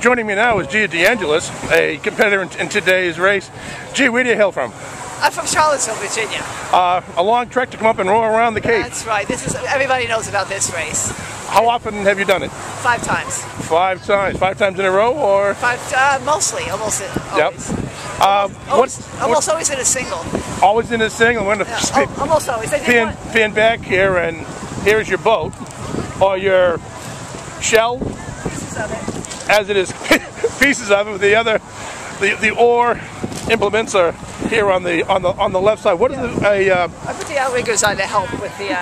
Joining me now is Gia DeAngelis, a competitor in today's race. Gia, where do you hail from? I'm from Charlottesville, Virginia. A long trek to come up and roll around the Cape. That's right. Everybody knows about this race. How often have you done it? 5 times. 5 times. 5 times in a row, or? 5, mostly, almost always. Yep. Almost always in a single. Always in a single. I'm going to almost always. pan back here, and here's your boat, or your shell. Pieces of it. As it is, pieces of it. The oar implements are here on the left side. What is I put the outriggers on to help with the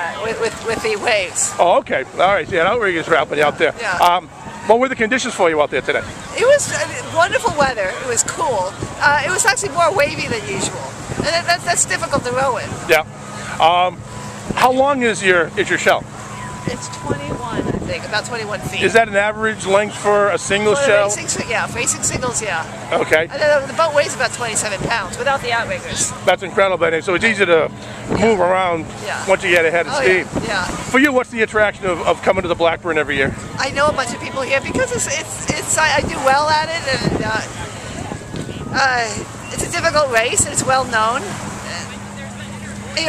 waves. Oh, okay. All right. Yeah, outriggers are helping you out there. Yeah. What were the conditions for you out there today? It was wonderful weather. It was cool. It was actually more wavy than usual, and that's difficult to row in. Yeah. How long is your shell? It's 21, I think, about 21 feet. Is that an average length for a single shell? Racing singles, yeah. Okay. And the boat weighs about 27 pounds without the outriggers. That's incredible, so it's easy to move around once you get ahead of steam. Yeah. For you, what's the attraction of coming to the Blackburn every year? I know a bunch of people here because I do well at it, and it's a difficult race, and it's well known. You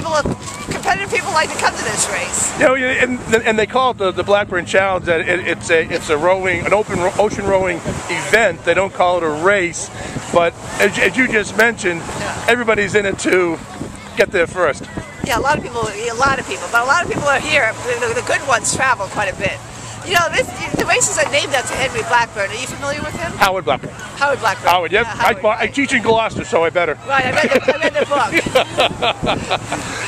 know, competitive people like to come to this race. You know, and they call it the Blackburn Challenge. That it's an open ocean rowing event. They don't call it a race, but as you just mentioned, everybody's in it to get there first. Yeah, a lot of people, but a lot of people are here. The good ones travel quite a bit. You know, the races are named after Henry Blackburn. Are you familiar with him? Howard Blackburn. Howard Blackburn. Howard, yep. Yeah, I teach in Gloucester, so I better. Right, I read the book.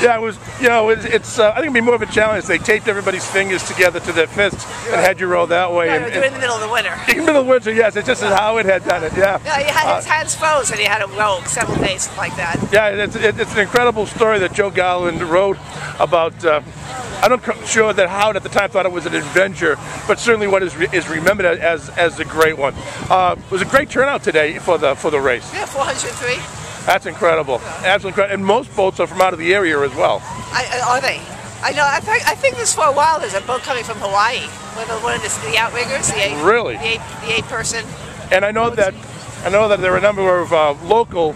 Yeah, it was. You know, it's. I think it'd be more of a challenge. They taped everybody's fingers together to their fists and had you row that way. Right, in the middle of the winter. In the middle of winter, yes. It's just as Howard had done it. Yeah. Yeah, he had his hands froze and he had to row several days like that. Yeah, it's an incredible story that Joe Garland wrote about. I'm not sure that Howard at the time thought it was an adventure, but certainly what is remembered as a great one. It was a great turnout today for the race. Yeah, 403. That's incredible. Absolutely incredible. And most boats are from out of the area as well. Are they? I know. I think this for a while. There's a boat coming from Hawaii with one of the outriggers. Really? The 8-person. And I know that there are a number of local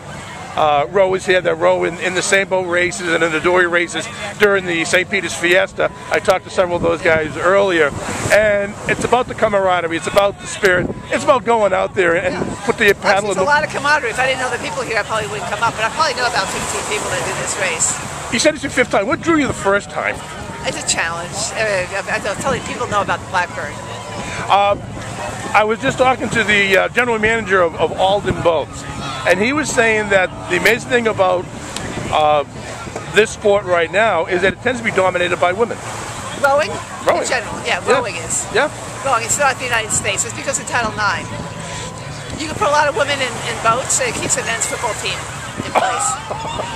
rowers here that row in the same boat races and in the dory races during the St. Peter's Fiesta. I talked to several of those guys earlier, and it's about the camaraderie, it's about the spirit, it's about going out there and put the paddle in the... It's a lot of camaraderie. If I didn't know the people here, I probably wouldn't come up, but I probably know about 15 people that do this race. You said it's your 5th time. What drew you the first time? It's a challenge. I'm telling people know about the Blackburn. I was just talking to the general manager of Alden Boats, and he was saying that the amazing thing about this sport right now is that it tends to be dominated by women. Rowing? Rowing. In general, yeah, rowing is. Yeah. Rowing. It's not the United States. It's because of Title IX. You can put a lot of women in boats, and it keeps a men's football team in place.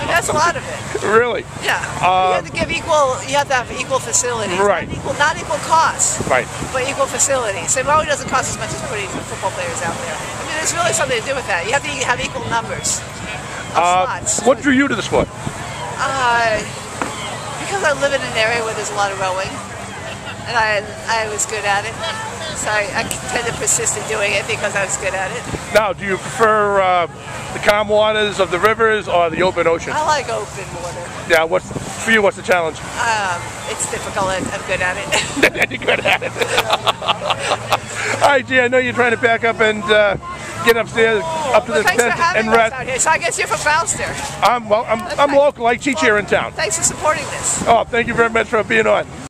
And that's a lot of it. Really? Yeah. You have to give equal. You have to have equal facilities. Right. Not equal costs. Right. But equal facilities. So rowing doesn't cost as much as putting football players out there. I mean, there's really something to do with that. You have to have equal numbers of slots. What drew you to the sport? Because I live in an area where there's a lot of rowing, and I was good at it. So I tend to persist in doing it because I was good at it. Now, do you prefer the calm waters of the rivers or the open ocean? I like open water. Yeah, for you, what's the challenge? It's difficult, and I'm good at it. You're good at it. All right, Gia, I know you're trying to back up and get upstairs, up to the tent and rest. Out here. So I guess you're from Gloucester. I'm local. I teach here in town. Thanks for supporting this. Oh, thank you very much for being on.